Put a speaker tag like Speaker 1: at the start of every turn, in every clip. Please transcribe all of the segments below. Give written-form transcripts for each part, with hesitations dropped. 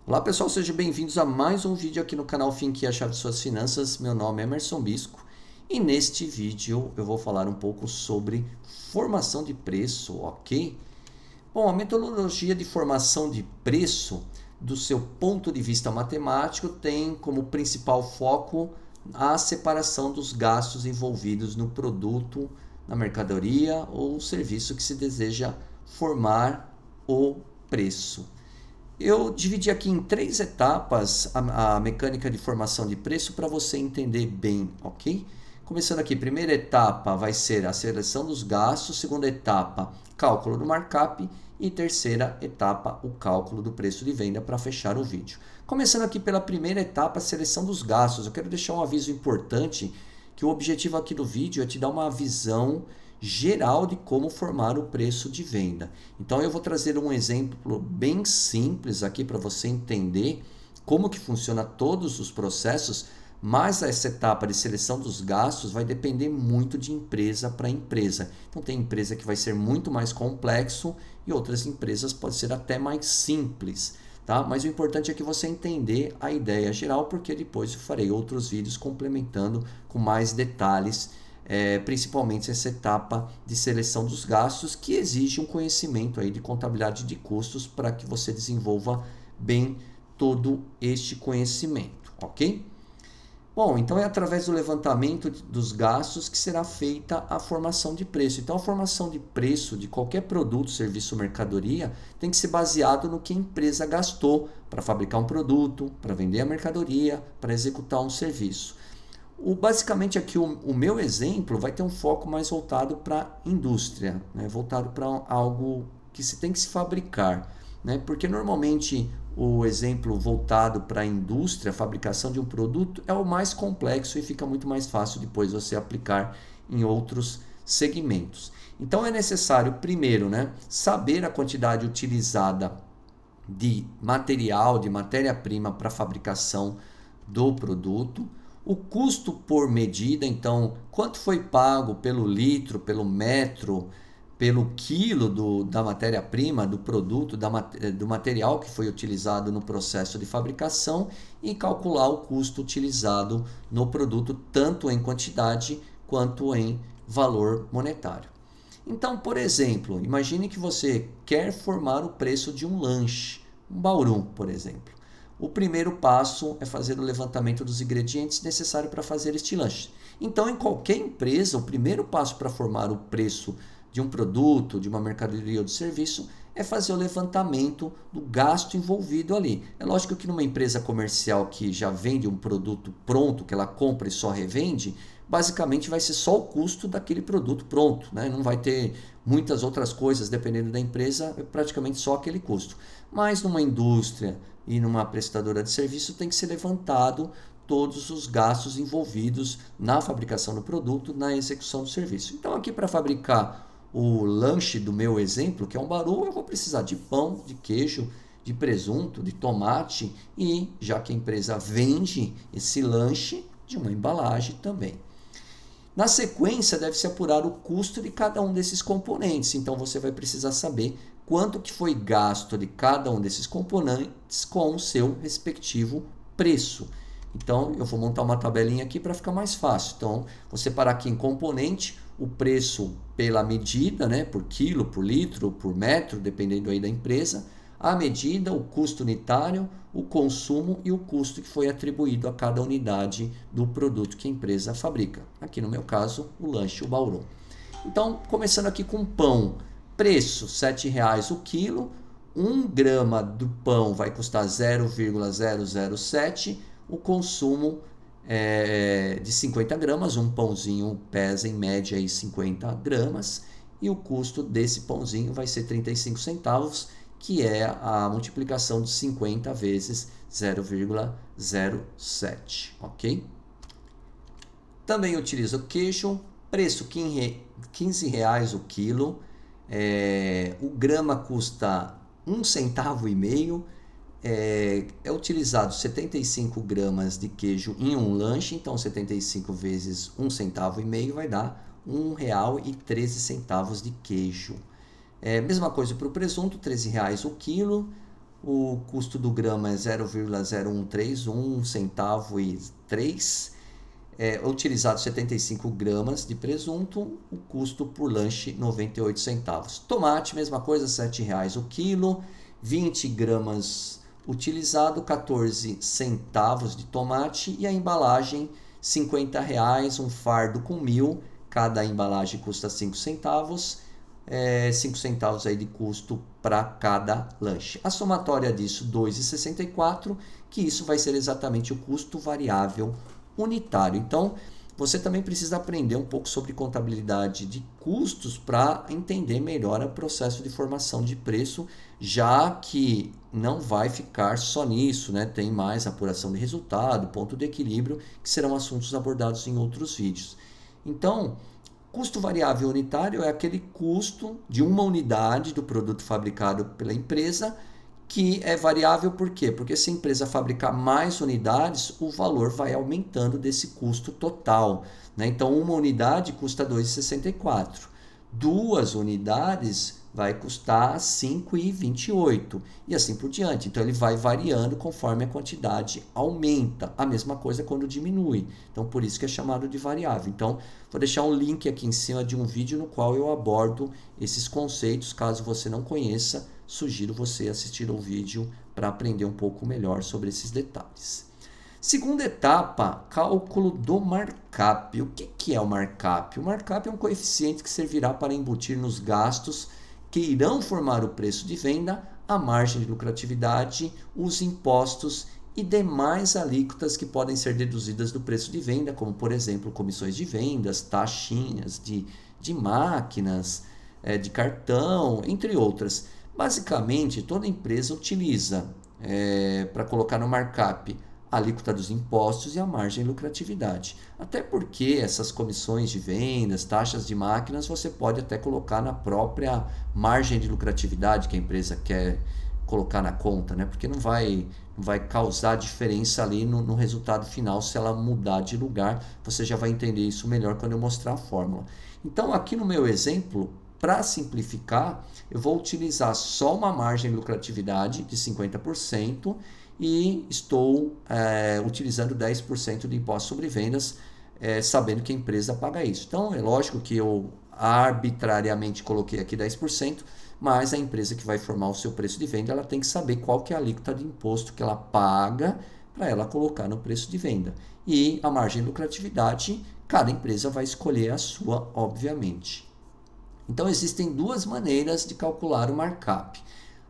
Speaker 1: Olá pessoal, sejam bem-vindos a mais um vídeo aqui no canal Finque, a chave de suas finanças. Meu nome é Emerson Bisco e neste vídeo eu vou falar um pouco sobre formação de preço, ok? Bom, a metodologia de formação de preço, do seu ponto de vista matemático, tem como principal foco a separação dos gastos envolvidos no produto, na mercadoria ou serviço que se deseja formar o preço. Eu dividi aqui em 3 etapas a mecânica de formação de preço para você entender bem, ok? Começando aqui, primeira etapa vai ser a seleção dos gastos, segunda etapa, cálculo do markup e terceira etapa, o cálculo do preço de venda para fechar o vídeo. Começando aqui pela primeira etapa, a seleção dos gastos. Eu quero deixar um aviso importante que o objetivo aqui do vídeo é te dar uma visão geral de como formar o preço de venda. Então eu vou trazer um exemplo bem simples aqui para você entender como que funciona todos os processos, mas essa etapa de seleção dos gastos vai depender muito de empresa para empresa. Então tem empresa que vai ser muito mais complexo e outras empresas pode ser até mais simples, tá? Mas o importante é que você entender a ideia geral, porque depois eu farei outros vídeos complementando com mais detalhes, principalmente essa etapa de seleção dos gastos, que exige um conhecimento aí de contabilidade de custos para que você desenvolva bem todo este conhecimento, ok? Bom, então é através do levantamento dos gastos que será feita a formação de preço. Então a formação de preço de qualquer produto, serviço ou mercadoria tem que ser baseado no que a empresa gastou para fabricar um produto, para vender a mercadoria, para executar um serviço. Basicamente aqui o meu exemplo vai ter um foco mais voltado para a indústria, né? Voltado para algo que se tem que se fabricar, né? Porque normalmente o exemplo voltado para a indústria, a fabricação de um produto, é o mais complexo e fica muito mais fácil depois você aplicar em outros segmentos. Então é necessário primeiro, né, saber a quantidade utilizada de material, de matéria-prima para a fabricação do produto. O custo por medida, então, quanto foi pago pelo litro, pelo metro, pelo quilo da matéria-prima, do produto, do material que foi utilizado no processo de fabricação e calcular o custo utilizado no produto, tanto em quantidade quanto em valor monetário. Então, por exemplo, imagine que você quer formar o preço de um lanche, um Bauru, por exemplo. O primeiro passo é fazer o levantamento dos ingredientes necessários para fazer este lanche. Então, em qualquer empresa, o primeiro passo para formar o preço de um produto, de uma mercadoria ou de serviço, é fazer o levantamento do gasto envolvido ali. É lógico que numa empresa comercial que já vende um produto pronto, que ela compra e só revende, basicamente vai ser só o custo daquele produto pronto, né? Não vai ter muitas outras coisas, dependendo da empresa, é praticamente só aquele custo. Mas numa indústria e numa prestadora de serviço tem que ser levantado todos os gastos envolvidos na fabricação do produto, na execução do serviço. Então aqui para fabricar o lanche do meu exemplo, que é um Bauru, eu vou precisar de pão, de queijo, de presunto, de tomate e, já que a empresa vende esse lanche, de uma embalagem também. Na sequência, deve-se apurar o custo de cada um desses componentes. Então, você vai precisar saber quanto que foi gasto de cada um desses componentes com o seu respectivo preço. Então, eu vou montar uma tabelinha aqui para ficar mais fácil. Então, vou separar aqui em componente o preço pela medida, né, por quilo, por litro, por metro, dependendo aí da empresa, a medida, o custo unitário, o consumo e o custo que foi atribuído a cada unidade do produto que a empresa fabrica. Aqui no meu caso, o lanche, o Bauru. Então, começando aqui com pão. Preço, R$ 7,00 o quilo. 1 grama do pão vai custar 0,007. O consumo de 50 gramas. Um pãozinho pesa em média aí 50 gramas. E o custo desse pãozinho vai ser 35 centavos, que é a multiplicação de 50 vezes 0,07, ok? Também utilizo o queijo, preço R$ 15,00 o quilo, o grama custa 1,5 centavo, é utilizado 75 gramas de queijo em um lanche, então 75 vezes 1,5 centavo vai dar R$ 1,13 de queijo. Mesma coisa para o presunto, R$ 13,00 o quilo. o custo do grama é 0,0131 centavo e 3. Utilizado 75 gramas de presunto, o custo por lanche 98 centavos. Tomate, mesma coisa, R$ 7,00 o quilo, 20 gramas utilizado, 14 centavos de tomate e a embalagem R$ 50,00, um fardo com 1.000, cada embalagem custa 5 centavos, 5 centavos aí de custo para cada lanche. A somatória disso, R$ 2,64, que isso vai ser exatamente o custo variável unitário. Então, você também precisa aprender um pouco sobre contabilidade de custos para entender melhor o processo de formação de preço, já que não vai ficar só nisso, né? Tem mais apuração de resultado, ponto de equilíbrio, que serão assuntos abordados em outros vídeos. Então, custo variável unitário é aquele custo de uma unidade do produto fabricado pela empresa, que é variável por quê? Porque se a empresa fabricar mais unidades, o valor vai aumentando desse custo total, né? Então, uma unidade custa R$ 2,64. 2 unidades vai custar R$ 5,28 e assim por diante. Então, ele vai variando conforme a quantidade aumenta. A mesma coisa quando diminui. Então, por isso que é chamado de variável. Então, vou deixar um link aqui em cima de um vídeo no qual eu abordo esses conceitos. Caso você não conheça, sugiro você assistir ao vídeo para aprender um pouco melhor sobre esses detalhes. Segunda etapa, cálculo do markup. O que é o markup? O markup é um coeficiente que servirá para embutir nos gastos que irão formar o preço de venda, a margem de lucratividade, os impostos e demais alíquotas que podem ser deduzidas do preço de venda, como, por exemplo, comissões de vendas, taxinhas de máquinas, de cartão, entre outras. Basicamente, toda empresa utiliza, para colocar no markup, a alíquota dos impostos e a margem de lucratividade. Até porque essas comissões de vendas, taxas de máquinas, você pode até colocar na própria margem de lucratividade que a empresa quer colocar na conta, né? Porque não vai causar diferença ali no resultado final se ela mudar de lugar. Você já vai entender isso melhor quando eu mostrar a fórmula. Então, aqui no meu exemplo, para simplificar, eu vou utilizar só uma margem de lucratividade de 50%, e estou utilizando 10% de imposto sobre vendas, sabendo que a empresa paga isso. Então, é lógico que eu arbitrariamente coloquei aqui 10%, mas a empresa que vai formar o seu preço de venda, ela tem que saber qual que é a alíquota de imposto que ela paga para ela colocar no preço de venda. E a margem de lucratividade, cada empresa vai escolher a sua, obviamente. Então, existem duas maneiras de calcular o markup.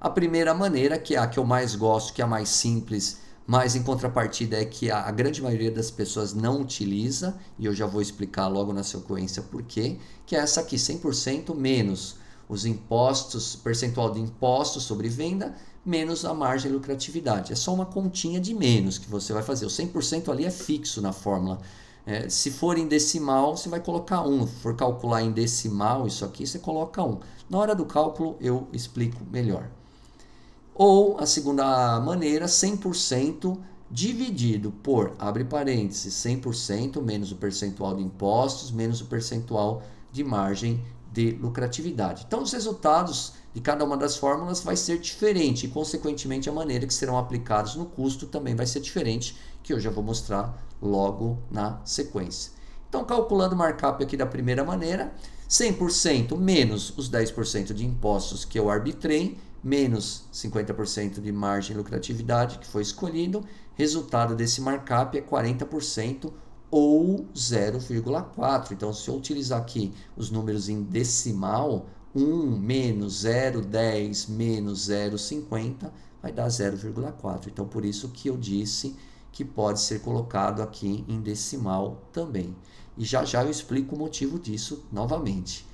Speaker 1: A primeira maneira, que é a que eu mais gosto, que é a mais simples, mas em contrapartida é que a grande maioria das pessoas não utiliza, e eu já vou explicar logo na sequência por quê, que é essa aqui, 100% menos os impostos, percentual de impostos sobre venda, menos a margem de lucratividade. É só uma continha de menos que você vai fazer. O 100% ali é fixo na fórmula. Se for em decimal, você vai colocar 1. Se for calcular em decimal, isso aqui, você coloca 1. Na hora do cálculo, eu explico melhor. Ou a segunda maneira, 100% dividido por, abre parênteses, 100% menos o percentual de impostos, menos o percentual de margem de lucratividade. Então, os resultados de cada uma das fórmulas vai ser diferente e, consequentemente, a maneira que serão aplicados no custo também vai ser diferente, que eu já vou mostrar logo na sequência. Então, calculando o markup aqui da primeira maneira, 100% menos os 10% de impostos que eu arbitrei, menos 50% de margem de lucratividade que foi escolhido, resultado desse markup é 40% ou 0,4. Então, se eu utilizar aqui os números em decimal, 1 menos 0,10 menos 0,50 vai dar 0,4. Então, por isso que eu disse que pode ser colocado aqui em decimal também. E já já eu explico o motivo disso novamente.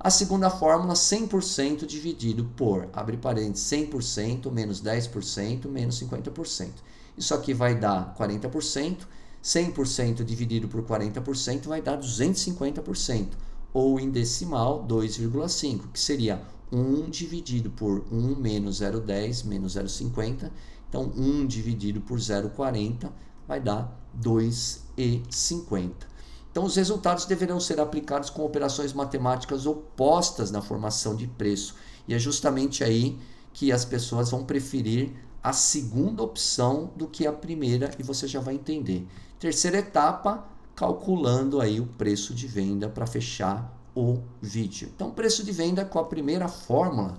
Speaker 1: A segunda fórmula, 100% dividido por, abre parênteses, 100% menos 10% menos 50%. Isso aqui vai dar 40%, 100% dividido por 40% vai dar 250%, ou em decimal, 2,5, que seria 1 dividido por 1 menos 0,10 menos 0,50. Então, 1 dividido por 0,40 vai dar 2,50. Então, os resultados deverão ser aplicados com operações matemáticas opostas na formação de preço. E é justamente aí que as pessoas vão preferir a segunda opção do que a primeira e você já vai entender. Terceira etapa, calculando aí o preço de venda para fechar o vídeo. Então, preço de venda com a primeira fórmula,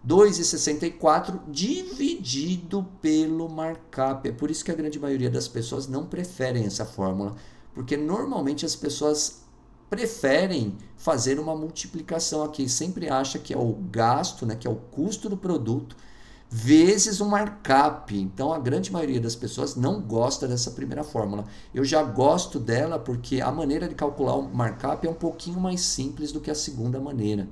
Speaker 1: 2,64 dividido pelo markup. É por isso que a grande maioria das pessoas não preferem essa fórmula, porque normalmente as pessoas preferem fazer uma multiplicação aqui, sempre acha que é o gasto, né, que é o custo do produto, vezes o markup. Então, a grande maioria das pessoas não gosta dessa primeira fórmula. Eu já gosto dela porque a maneira de calcular o markup é um pouquinho mais simples do que a segunda maneira.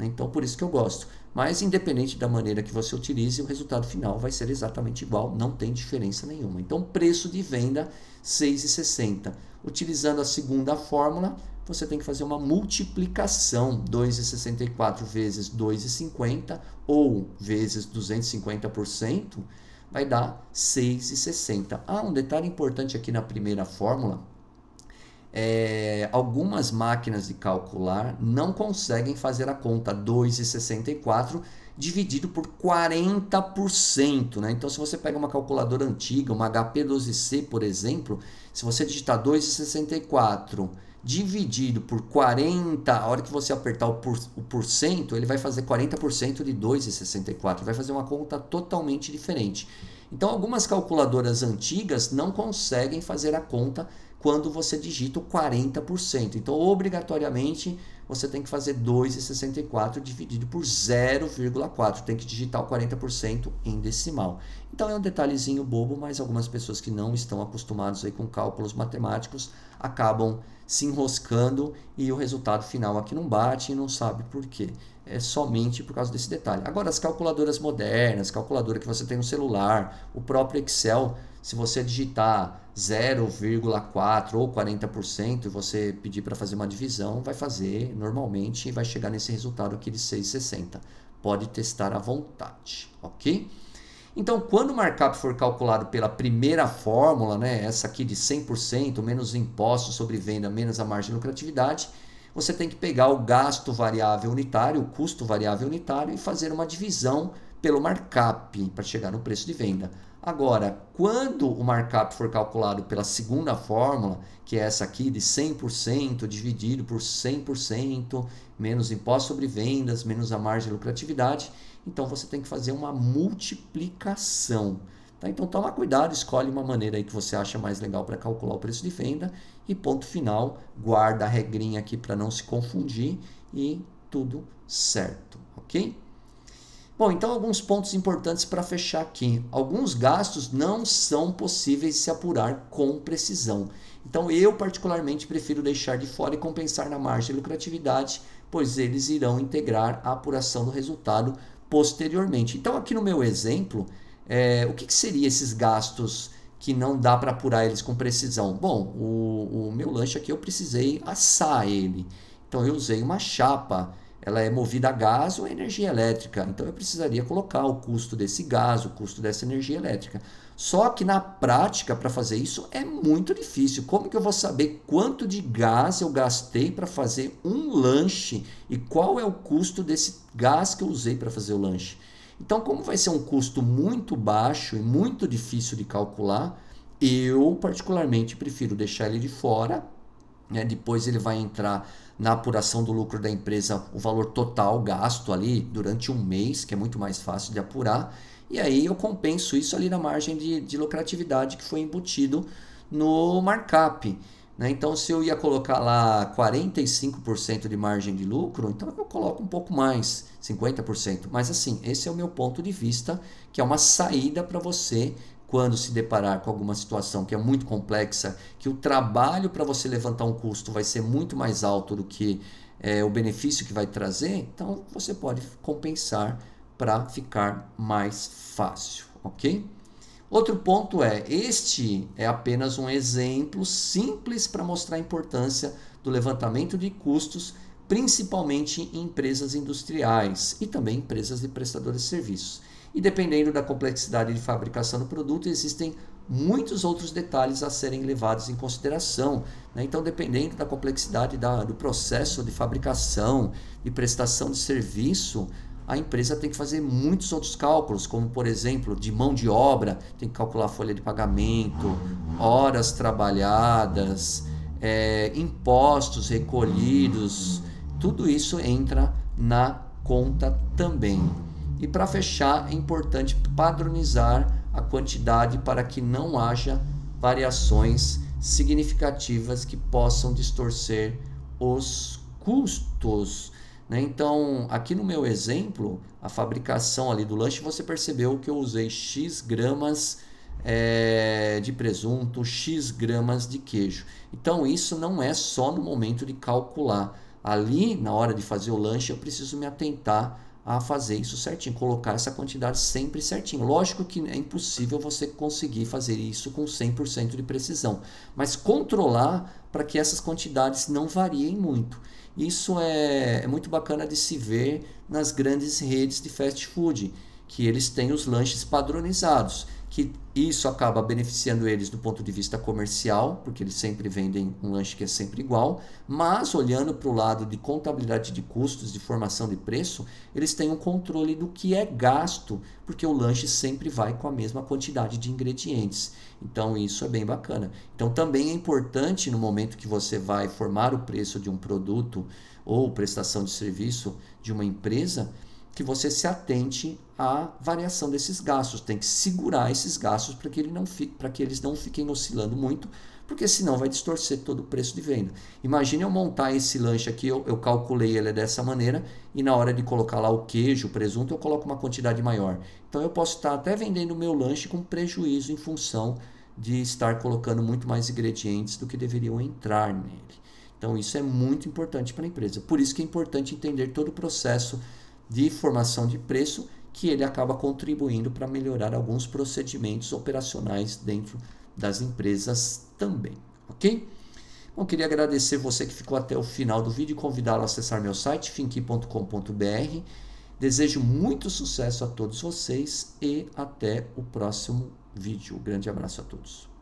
Speaker 1: Então, por isso que eu gosto. Mas, independente da maneira que você utilize, o resultado final vai ser exatamente igual, não tem diferença nenhuma. Então, preço de venda, 6,60. Utilizando a segunda fórmula, você tem que fazer uma multiplicação, 2,64 vezes 2,50 ou vezes 250%, vai dar 6,60. Um detalhe importante aqui na primeira fórmula, algumas máquinas de calcular não conseguem fazer a conta 2,64 dividido por 40%, né? Então, se você pega uma calculadora antiga, uma HP12C, por exemplo, se você digitar 2,64 dividido por 40, a hora que você apertar o porcento, ele vai fazer 40% de 2,64, vai fazer uma conta totalmente diferente. Então, algumas calculadoras antigas não conseguem fazer a conta quando você digita o 40%. Então, obrigatoriamente, você tem que fazer 2,64 dividido por 0,4. Tem que digitar o 40% em decimal. Então, é um detalhezinho bobo, mas algumas pessoas que não estão acostumadas aí com cálculos matemáticos acabam se enroscando e o resultado final aqui não bate e não sabe por quê. É somente por causa desse detalhe. Agora, as calculadoras modernas, calculadora que você tem no celular, o próprio Excel, se você digitar 0,4 ou 40% e você pedir para fazer uma divisão, vai fazer normalmente e vai chegar nesse resultado aqui de 6,60. Pode testar à vontade, ok? Então, quando o markup for calculado pela primeira fórmula, né, essa aqui de 100%, menos impostos sobre venda, menos a margem de lucratividade, você tem que pegar o gasto variável unitário, o custo variável unitário e fazer uma divisão pelo markup para chegar no preço de venda. Agora, quando o markup for calculado pela segunda fórmula, que é essa aqui de 100% dividido por 100%, menos imposto sobre vendas, menos a margem de lucratividade, então você tem que fazer uma multiplicação. Tá? Então toma cuidado, escolhe uma maneira aí que você acha mais legal para calcular o preço de venda e ponto final, guarda a regrinha aqui para não se confundir e tudo certo, ok? Bom, então alguns pontos importantes para fechar aqui. Alguns gastos não são possíveis de se apurar com precisão. Então eu particularmente prefiro deixar de fora e compensar na margem de lucratividade, pois eles irão integrar a apuração do resultado posteriormente. Então aqui no meu exemplo, o que seria esses gastos que não dá para apurar eles com precisão? Bom, o meu lanche aqui eu precisei assar ele. Então eu usei uma chapa. Ela é movida a gás ou a energia elétrica. Então, eu precisaria colocar o custo desse gás, o custo dessa energia elétrica. Só que na prática, para fazer isso, é muito difícil. Como que eu vou saber quanto de gás eu gastei para fazer um lanche e qual é o custo desse gás que eu usei para fazer o lanche? Então, como vai ser um custo muito baixo e muito difícil de calcular, eu particularmente prefiro deixar ele de fora. Depois ele vai entrar na apuração do lucro da empresa, o valor total gasto ali durante um mês, que é muito mais fácil de apurar, e aí eu compenso isso ali na margem de lucratividade que foi embutido no markup. Então, se eu ia colocar lá 45% de margem de lucro, então eu coloco um pouco mais, 50%. Mas assim, esse é o meu ponto de vista, que é uma saída para você quando se deparar com alguma situação que é muito complexa, que o trabalho para você levantar um custo vai ser muito mais alto do que o benefício que vai trazer, então você pode compensar para ficar mais fácil, ok? Outro ponto este é apenas um exemplo simples para mostrar a importância do levantamento de custos, principalmente em empresas industriais e também empresas de prestadores de serviços. E dependendo da complexidade de fabricação do produto, existem muitos outros detalhes a serem levados em consideração. Então, dependendo da complexidade do processo de fabricação e prestação de serviço, a empresa tem que fazer muitos outros cálculos, como por exemplo, de mão de obra, tem que calcular a folha de pagamento, horas trabalhadas, impostos recolhidos, tudo isso entra na conta também. E para fechar, é importante padronizar a quantidade para que não haja variações significativas que possam distorcer os custos, né? Então, aqui no meu exemplo, a fabricação ali do lanche, você percebeu que eu usei X gramas de presunto, X gramas de queijo. Então, isso não é só no momento de calcular. Ali, na hora de fazer o lanche, eu preciso me atentar a fazer isso certinho, colocar essa quantidade sempre certinho. Lógico que é impossível você conseguir fazer isso com 100% de precisão, mas controlar para que essas quantidades não variem muito. Isso é muito bacana de se ver nas grandes redes de fast food, que eles têm os lanches padronizados, que isso acaba beneficiando eles do ponto de vista comercial, porque eles sempre vendem um lanche que é sempre igual, mas olhando para o lado de contabilidade de custos, de formação de preço, eles têm um controle do que é gasto, porque o lanche sempre vai com a mesma quantidade de ingredientes. Então isso é bem bacana. Então também é importante no momento que você vai formar o preço de um produto ou prestação de serviço de uma empresa, que você se atente à variação desses gastos. Tem que segurar esses gastos para que eles não fiquem oscilando muito, porque senão vai distorcer todo o preço de venda. Imagine eu montar esse lanche aqui, eu calculei ele dessa maneira, e na hora de colocar lá o queijo, o presunto, eu coloco uma quantidade maior. Então eu posso estar até vendendo o meu lanche com prejuízo em função de estar colocando muito mais ingredientes do que deveriam entrar nele. Então isso é muito importante para a empresa. Por isso que é importante entender todo o processo de formação de preço, que ele acaba contribuindo para melhorar alguns procedimentos operacionais dentro das empresas também, ok? Bom, queria agradecer você que ficou até o final do vídeo e convidá-lo a acessar meu site, finki.com.br. Desejo muito sucesso a todos vocês e até o próximo vídeo. Um grande abraço a todos.